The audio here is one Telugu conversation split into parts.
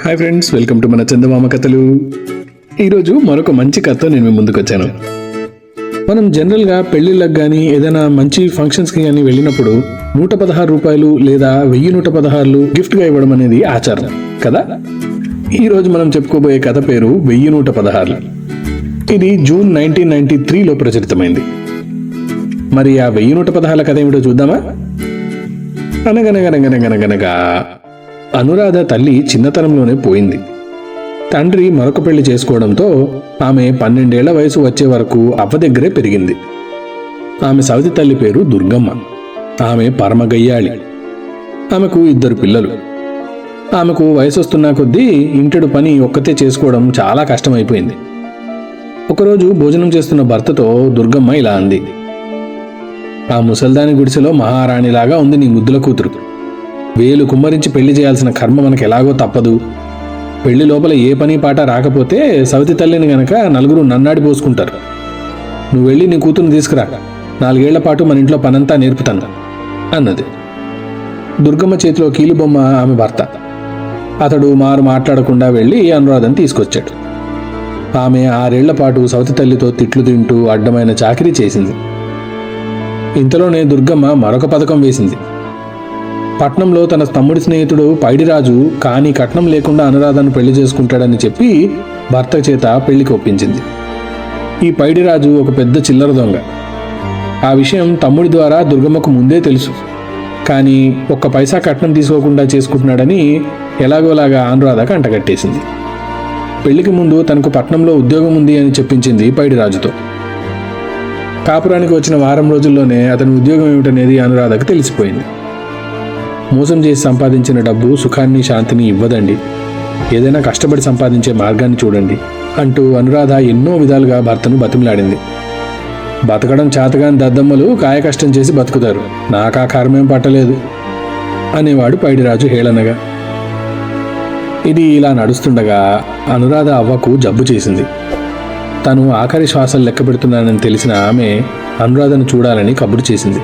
హాయ్ ఫ్రెండ్స్, వెల్కమ్ టు మన చందమామ కథలు. ఈరోజు మరొక మంచి కథతో నేను మీ ముందుకు వచ్చాను. మనం జనరల్గా పెళ్ళిళ్ళకి కానీ ఏదైనా మంచి ఫంక్షన్స్కి కానీ వెళ్ళినప్పుడు 116 రూపాయలు లేదా 1116 గిఫ్ట్గా ఇవ్వడం అనేది ఆచారం కదా. ఈరోజు మనం చెప్పుకోబోయే కథ పేరు 1116. ఇది జూన్ 1993లో ప్రచురితమైంది. మరి ఆ 1116 కథ ఏమిటో చూద్దామా. అనగనగనగనగనగనగా అనురాధ తల్లి చిన్నతనంలోనే పోయింది. తండ్రి మరొక పెళ్లి చేసుకోవడంతో ఆమె 12 ఏళ్ల వయసు వచ్చే వరకు అవ్వ దగ్గరే పెరిగింది. ఆమె సవతి తల్లి పేరు దుర్గమ్మ. ఆమె పరమగయ్యాళి. ఆమెకు 2 పిల్లలు. ఆమెకు వయసు వస్తున్న కొద్దీ ఇంటెడు పని ఒక్కతే చేసుకోవడం చాలా కష్టమైపోయింది. ఒకరోజు భోజనం చేస్తున్న భర్తతో దుర్గమ్మ ఇలా అంది: ఆ ముసల్దాని గుడిసెలో మహారాణిలాగా ఉంది నీ ముద్దుల కూతురు. వేలు కుమ్మరించి పెళ్లి చేయాల్సిన కర్మ మనకు ఎలాగో తప్పదు. పెళ్లి లోపల ఏ పని పాట రాకపోతే సవతి తల్లిని గనక నలుగురు నన్నాడి పోసుకుంటారు. నువ్వు వెళ్ళి నీ కూతురుని తీసుకురా, 4 ఏళ్ల పాటు మన ఇంట్లో పనంతా నేర్పుతాను అన్నది. దుర్గమ్మ చేతిలో కీలుబొమ్మ ఆమె భర్త. అతడు మాట్లాడకుండా వెళ్ళి అనురాధను తీసుకొచ్చాడు. ఆమె 6 ఏళ్ల పాటు సవతి తల్లితో తిట్లు తింటూ అడ్డమైన చాకిరీ చేసింది. ఇంతలోనే దుర్గమ్మ మరొక పథకం వేసింది. పట్నంలో తన తమ్ముడి స్నేహితుడు పైడిరాజు కానీ కట్నం లేకుండా అనురాధను పెళ్లి చేసుకుంటాడని చెప్పి భర్త చేత పెళ్లికి ఒప్పించింది. ఈ పైడిరాజు ఒక పెద్ద చిల్లర దొంగ. ఆ విషయం తమ్ముడి ద్వారా దుర్గమ్మకు ముందే తెలుసు. కానీ 1 పైసా కట్నం తీసుకోకుండా చేసుకుంటున్నాడని ఎలాగోలాగా అనురాధకు అంటగట్టేసింది. పెళ్లికి ముందు తనకు పట్నంలో ఉద్యోగం ఉంది అని చెప్పించింది పైడిరాజుతో. కాపురానికి వచ్చిన వారం రోజుల్లోనే అతని ఉద్యోగం ఏమిటనేది అనురాధకు తెలిసిపోయింది. మోసం చేసి సంపాదించిన డబ్బు సుఖాన్ని శాంతిని ఇవ్వదండి, ఏదైనా కష్టపడి సంపాదించే మార్గాన్ని చూడండి అంటూ అనురాధ ఎన్నో విధాలుగా భర్తను బతిమలాడింది. బతకడం చేతగాని దద్దమ్మలు కాయకష్టం చేసి బతుకుతారు, నాకా కర్మేం పట్టలేదు అనేవాడు పైడిరాజు హేళనగా. ఇది ఇలా నడుస్తుండగా అనురాధ అవ్వకు జబ్బు చేసింది. తను ఆఖరి శ్వాసలు లెక్క పెడుతున్నానని తెలిసిన ఆమె అనురాధను చూడాలని కబురు చేసింది.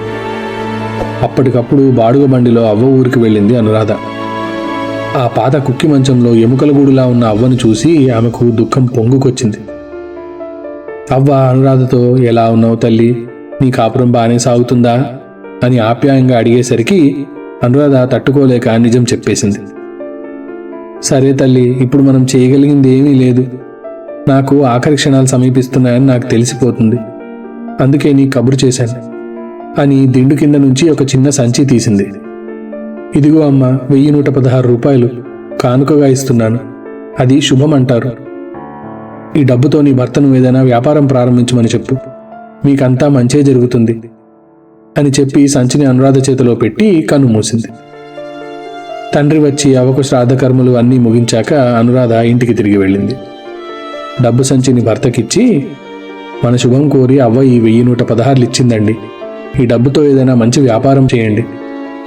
అప్పటికప్పుడు బాడుగ బండిలో అవ్వ ఊరికి వెళ్ళింది అనురాధ. ఆ పాత కుక్కి మంచంలో ఎముకల గూడులా ఉన్న అవ్వను చూసి ఆమెకు దుఃఖం పొంగుకొచ్చింది. అవ్వ అనురాధతో, ఎలా ఉన్నావు తల్లి, నీ కాపురం బాగానే సాగుతుందా అని ఆప్యాయంగా అడిగేసరికి అనురాధ తట్టుకోలేక నిజం చెప్పేసింది. సరే తల్లి, ఇప్పుడు మనం చేయగలిగింది ఏమీ లేదు. నాకు ఆఖరి క్షణాలు సమీపిస్తున్నాయని నాకు తెలిసిపోతుంది, అందుకే నీ కబురు చేశాను అని దిండు కింద నుంచి ఒక చిన్న సంచి తీసింది. ఇదిగో అమ్మ, 1116 రూపాయలు కానుకగా ఇస్తున్నాను. అది శుభం అంటారు. ఈ డబ్బుతో నీ భర్తను ఏదైనా వ్యాపారం ప్రారంభించమని చెప్పు, మీకంతా మంచే జరుగుతుంది అని చెప్పి సంచిని అనురాధ చేతిలో పెట్టి కన్ను మూసింది. తండ్రి వచ్చి అవ్వకు శ్రాద్ధకర్మలు అన్నీ ముగించాక అనురాధ ఇంటికి తిరిగి వెళ్ళింది. డబ్బు సంచిని భర్తకిచ్చి, మన శుభం కోరి అవ్వ ఈ 1116 ఇచ్చిందండి, ఈ డబ్బుతో ఏదైనా మంచి వ్యాపారం చేయండి,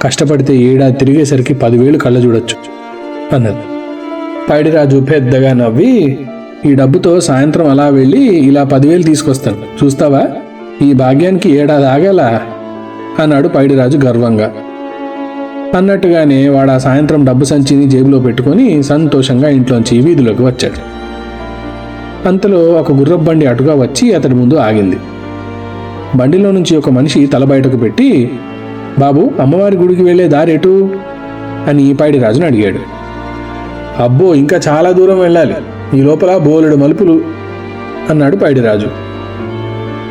కష్టపడితే ఏడాది తిరిగేసరికి 10,000 కళ్ళ చూడొచ్చు అన్నది. పైడిరాజు పెద్దగా నవ్వి, ఈ డబ్బుతో సాయంత్రం అలా వెళ్ళి ఇలా 10,000 తీసుకొస్తాను, చూస్తావా, ఈ భాగ్యానికి ఏడాది ఆగేలా అన్నాడు పైడిరాజు గర్వంగా. అన్నట్టుగానే వాడు ఆ సాయంత్రం డబ్బు సంచిని జేబులో పెట్టుకొని సంతోషంగా ఇంట్లోంచి వీధిలోకి వచ్చాడు. అంతలో ఒక గుర్రపు బండి అటుగా వచ్చి అతడి ముందు ఆగింది. బండిలో నుంచి ఒక మనిషి తల బయటకు పెట్టి, బాబు, అమ్మవారి గుడికి వెళ్లే దారేటు అని పైడిరాజును అడిగాడు. అబ్బో, ఇంకా చాలా దూరం వెళ్ళాలి, ఈ లోపల బోలెడు మలుపులు అన్నాడు పైడిరాజు.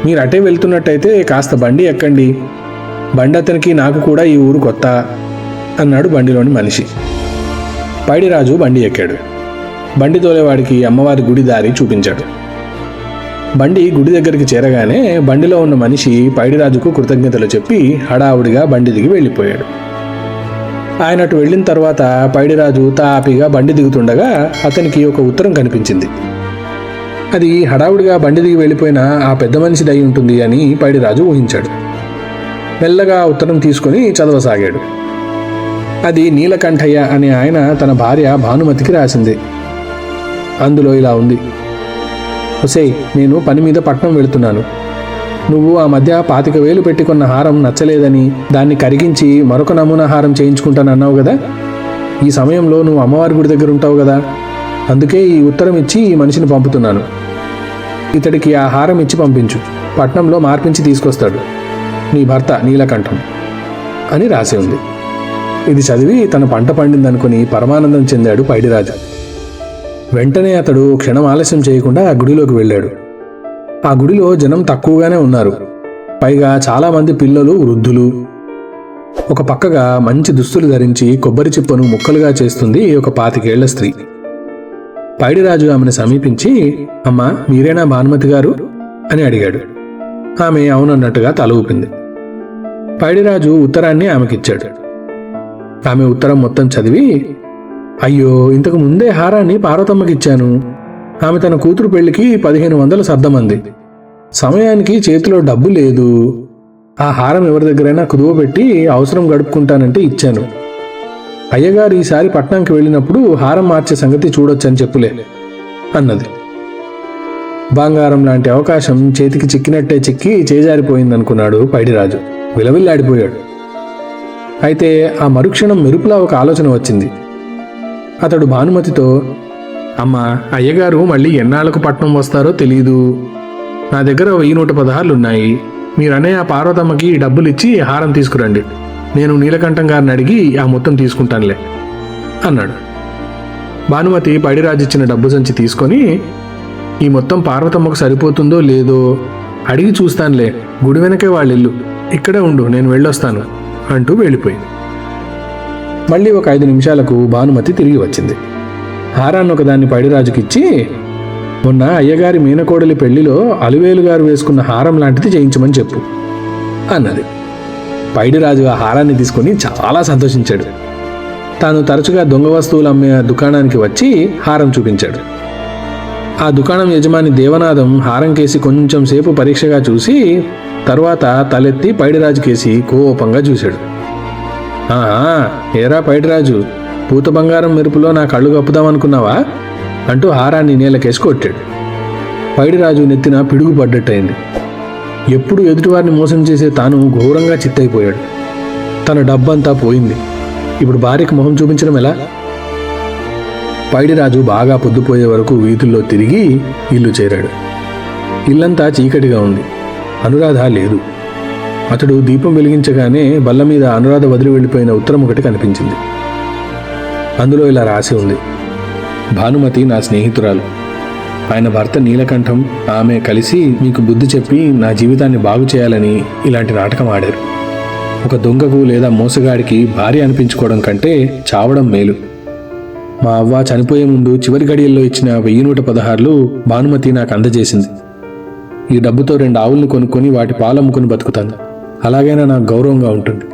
మీరు అటే వెళ్తున్నట్టయితే కాస్త బండి ఎక్కండి, బండి అతనికి నాకు కూడా ఈ ఊరు కొత్త అన్నాడు బండిలోని మనిషి. పైడిరాజు బండి ఎక్కాడు. బండి తోలేవాడికి అమ్మవారి గుడి దారి చూపించాడు. బండి గుడి దగ్గరికి చేరగానే బండిలో ఉన్న మనిషి పైడిరాజుకు కృతజ్ఞతలు చెప్పి హడావుడిగా బండి దిగి వెళ్ళిపోయాడు. ఆయన అటు వెళ్ళిన తర్వాత పైడిరాజు తాపిగా బండి దిగుతుండగా అతనికి ఒక ఉత్తరం కనిపించింది. అది హడావుడిగా బండి దిగి వెళ్ళిపోయిన ఆ పెద్ద మనిషిది అయి ఉంటుంది అని పైడిరాజు ఊహించాడు. మెల్లగా ఉత్తరం తీసుకుని చదవసాగాడు. అది నీలకంఠయ్య అనే ఆయన తన భార్య భానుమతికి రాసింది. అందులో ఇలా ఉంది: ఒసేయ్, నేను పని మీద పట్నం వెళుతున్నాను. నువ్వు ఆ మధ్య 25,000 పెట్టుకున్న హారం నచ్చలేదని దాన్ని కరిగించి మరొక నమూనా హారం చేయించుకుంటానన్నావు కదా, ఈ సమయంలో నువ్వు అమ్మవారి గుడి దగ్గర ఉంటావు కదా, అందుకే ఈ ఉత్తరం ఇచ్చి ఈ మనిషిని పంపుతున్నాను. ఇతడికి ఆ హారం ఇచ్చి పంపించు, పట్నంలో మార్పించి తీసుకొస్తాడు, నీ భర్త నీలకంఠం అని రాసి ఉంది. ఇది చదివి తన పంట పండిందనుకుని పరమానందం చెందాడు పైడిరాజు. వెంటనే అతడు క్షణం ఆలస్యం చేయకుండా ఆ గుడిలోకి వెళ్ళాడు. ఆ గుడిలో జనం తక్కువగానే ఉన్నారు. పైగా చాలామంది పిల్లలు, వృద్ధులు. ఒక పక్కగా మంచి దుస్తులు ధరించి కొబ్బరి చిప్పను ముక్కలుగా చేస్తుంది ఒక 25 ఏళ్ల స్త్రీ. పైడిరాజు ఆమెను సమీపించి, అమ్మా, మీరేనా భానుమతి గారు అని అడిగాడు. ఆమె అవునన్నట్టుగా తల ఊపింది. పైడిరాజు ఉత్తరాన్ని ఆమెకిచ్చాడు. ఆమె ఉత్తరం మొత్తం చదివి, అయ్యో, ఇంతకు ముందే హారాన్ని పార్వతమ్మకిచ్చాను. ఆమె తన కూతురు పెళ్లికి 1500 సర్దమంది. సమయానికి చేతిలో డబ్బు లేదు. ఆ హారం ఎవరి దగ్గరైనా కుదువ పెట్టి అవసరం గడుపుకుంటానంటే ఇచ్చాను. అయ్యగారు ఈసారి పట్నంకి వెళ్ళినప్పుడు హారం మార్చే సంగతి చూడొచ్చని చెప్పులే అన్నది. బంగారం లాంటి అవకాశం చేతికి చిక్కినట్టే చిక్కి చేజారిపోయిందనుకున్నాడు పైడిరాజు. విలవిల్లాడిపోయాడు. అయితే ఆ మరుక్షణం మెరుపులా ఒక ఆలోచన వచ్చింది. అతడు భానుమతితో, అమ్మా, అయ్యగారు మళ్ళీ ఎన్నాళ్లకు పట్నం వస్తారో తెలీదు. నా దగ్గర 1116 ఉన్నాయి. మీరనే ఆ పార్వతమ్మకి డబ్బులు ఇచ్చి హారం తీసుకురండి. నేను నీలకంఠం గారిని అడిగి ఆ మొత్తం తీసుకుంటానులే అన్నాడు. భానుమతి పైడిరాజు ఇచ్చిన డబ్బు సంచి తీసుకొని, ఈ మొత్తం పార్వతమ్మకు సరిపోతుందో లేదో అడిగి చూస్తానులే, గుడి వెనకే వాళ్ళ ఇల్లు, ఇక్కడే ఉండు, నేను వెళ్ళొస్తాను అంటూ వెళ్ళిపోయింది. మళ్ళీ ఒక 5 నిమిషాలకు భానుమతి తిరిగి వచ్చింది. హారాన్ని ఒకదాన్ని పైడిరాజుకిచ్చి, మొన్న అయ్యగారి మీనకోడలి పెళ్లిలో అలివేలు గారు వేసుకున్న హారం లాంటిది చేయించమని చెప్పు అన్నది. పైడిరాజు ఆ హారాన్ని తీసుకుని చాలా సంతోషించాడు. తాను తరచుగా దొంగ వస్తువులు అమ్మే దుకాణానికి వచ్చి హారం చూపించాడు. ఆ దుకాణం యజమాని దేవనాథం హారం కేసి కొంచెం సేపు పరీక్షగా చూసి తర్వాత తలెత్తి పైడిరాజు కేసి కోపంగా చూశాడు. ఏరా పైడిరాజు, పూత బంగారం మెరుపులో నా కళ్ళు కప్పుదామనుకున్నావా అంటూ హారాన్ని నేలకేసి కొట్టాడు. పైడిరాజు నెత్తిన పిడుగు పడ్డట్టయింది. ఎప్పుడు ఎదుటివారిని మోసం చేసే తాను ఘోరంగా చిత్తైపోయాడు. తన డబ్బంతా పోయింది. ఇప్పుడు భార్యకు మొహం చూపించడం ఎలా? పైడిరాజు బాగా పొద్దుపోయే వరకు వీధుల్లో తిరిగి ఇల్లు చేరాడు. ఇల్లంతా చీకటిగా ఉంది. అనురాధ లేదు. అతడు దీపం వెలిగించగానే బల్ల మీద అనురాధ వదిలి వెళ్ళిపోయిన ఉత్తరం ఒకటి కనిపించింది. అందులో ఇలా రాసి ఉంది: భానుమతి నా స్నేహితురాలు. ఆయన భర్త నీలకంఠం, ఆమె కలిసి మీకు బుద్ధి చెప్పి నా జీవితాన్ని బాగు చేయాలని ఇలాంటి నాటకం ఆడారు. ఒక దొంగకు లేదా మోసగాడికి భార్య అనిపించుకోవడం కంటే చావడం మేలు. మా అవ్వ చనిపోయే ముందు చివరి గడియల్లో ఇచ్చిన 1116 భానుమతి నాకు అందజేసింది. ఈ డబ్బుతో 2 ఆవుల్ని కొనుక్కొని వాటి పాలు అమ్ముకుని బతుకుతాను. అలాగైనా నాకు గౌరవంగా ఉంటుంది.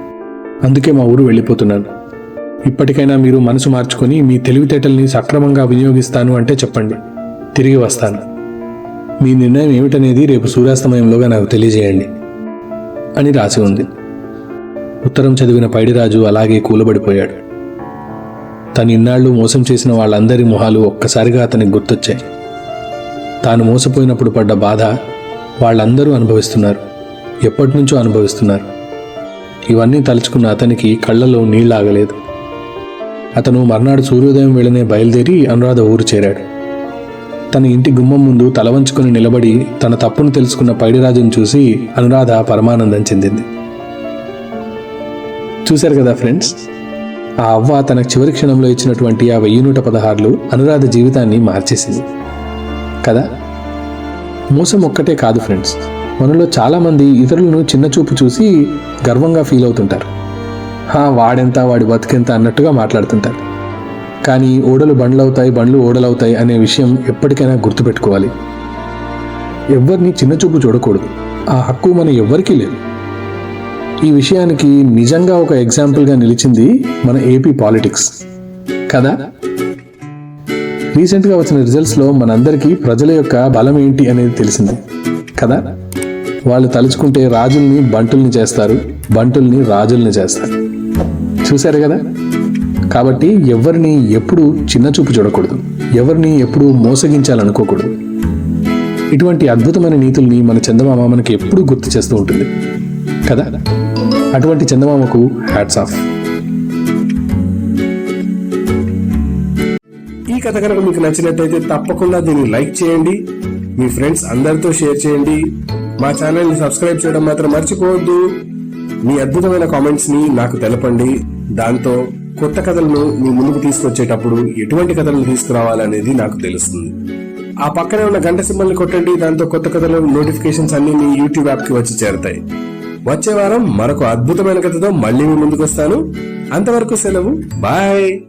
అందుకే మా ఊరు వెళ్ళిపోతున్నాను. ఇప్పటికైనా మీరు మనసు మార్చుకొని మీ తెలివితేటల్ని సక్రమంగా వినియోగిస్తాను అంటే చెప్పండి, తిరిగి వస్తాను. మీ నిర్ణయం ఏమిటనేది రేపు సూర్యాస్తమయంలోగా నాకు తెలియజేయండి అని రాసి ఉంది. ఉత్తరం చదివిన పైడిరాజు అలాగే కూలబడిపోయాడు. తను ఇన్నాళ్ళు మోసం చేసిన వాళ్ళందరి మొహాలు ఒక్కసారిగా అతనికి గుర్తొచ్చాయి. తాను మోసపోయినప్పుడు పడ్డ బాధ వాళ్ళందరూ అనుభవిస్తున్నారు, ఎప్పటినుంచో అనుభవిస్తున్నారు. ఇవన్నీ తలుచుకున్న అతనికి కళ్ళలో నీళ్లాగలేదు. అతను మర్నాడు సూర్యోదయం వేళనే బయలుదేరి అనురాధ ఊరు చేరాడు. తన ఇంటి గుమ్మం ముందు తల వంచుకొని నిలబడి తన తప్పును తెలుసుకున్న పైడిరాజును చూసి అనురాధ పరమానందం చెందింది. చూశారు కదా ఫ్రెండ్స్, ఆ అవ్వ తన చివరి క్షణంలో ఇచ్చినటువంటి ఆ 1116 అనురాధ జీవితాన్ని మార్చేసింది కదా. మోసం ఒక్కటే కాదు ఫ్రెండ్స్, మనలో చాలామంది ఇతరులను చిన్నచూపు చూసి గర్వంగా ఫీల్ అవుతుంటారు. వాడెంత, వాడి బతుకెంత అన్నట్టుగా మాట్లాడుతుంటారు. కానీ ఓడలు బండ్లవుతాయి, బండ్లు ఓడలవుతాయి అనే విషయం ఎప్పటికైనా గుర్తుపెట్టుకోవాలి. ఎవ్వరిని చిన్నచూపు చూడకూడదు. ఆ హక్కు మన ఎవ్వరికీ లేదు. ఈ విషయానికి నిజంగా ఒక ఎగ్జాంపుల్గా నిలిచింది మన ఏపీ పాలిటిక్స్ కదా. రీసెంట్గా వచ్చిన రిజల్ట్స్లో మనందరికీ ప్రజల యొక్క బలం ఏంటి అనేది తెలిసింది కదా. వాళ్ళు తలుచుకుంటే రాజుల్ని బంటుల్ని చేస్తారు, బంటుల్ని రాజుల్ని చేస్తారు. చూశారు కదా. కాబట్టి ఎవరిని ఎప్పుడు చిన్నచూపు చూడకూడదు, ఎవరిని ఎప్పుడు మోసగించాలనుకోకూడదు. ఇటువంటి అద్భుతమైన నీతుల్ని మన చందమామ మనకి ఎప్పుడూ గుర్తు చేస్తూ ఉంటుంది కదా. అటువంటి చందమామకు హ్యాట్స్ ఆఫ్. ఈ కథ కనుక మీకు నచ్చినట్టయితే తప్పకుండా దీన్ని లైక్ చేయండి, మీ ఫ్రెండ్స్ అందరితో షేర్ చేయండి. మా ఛానల్ ని సబ్స్క్రైబ్ చేయడం మాత్రం మర్చిపోవద్దు. మీ అద్భుతమైన కామెంట్స్ ని నాకు తెలపండి. దాంతో కొత్త కథలను మీ ముందుకు తీసుకొచ్చేటప్పుడు ఎటువంటి కథలను తీసుకురావాలనేది నాకు తెలుస్తుంది. ఆ పక్కనే ఉన్న గంట సింబల్ ని కొట్టండి. దాంతో కొత్త కథల నోటిఫికేషన్స్ అన్ని మీ యూట్యూబ్ యాప్ కి వచ్చి చేరతాయి. వచ్చే వారం మరొక అద్భుతమైన కథతో మళ్ళీ మీ ముందుకు వస్తాను. అంతవరకు సెలవు. బాయ్.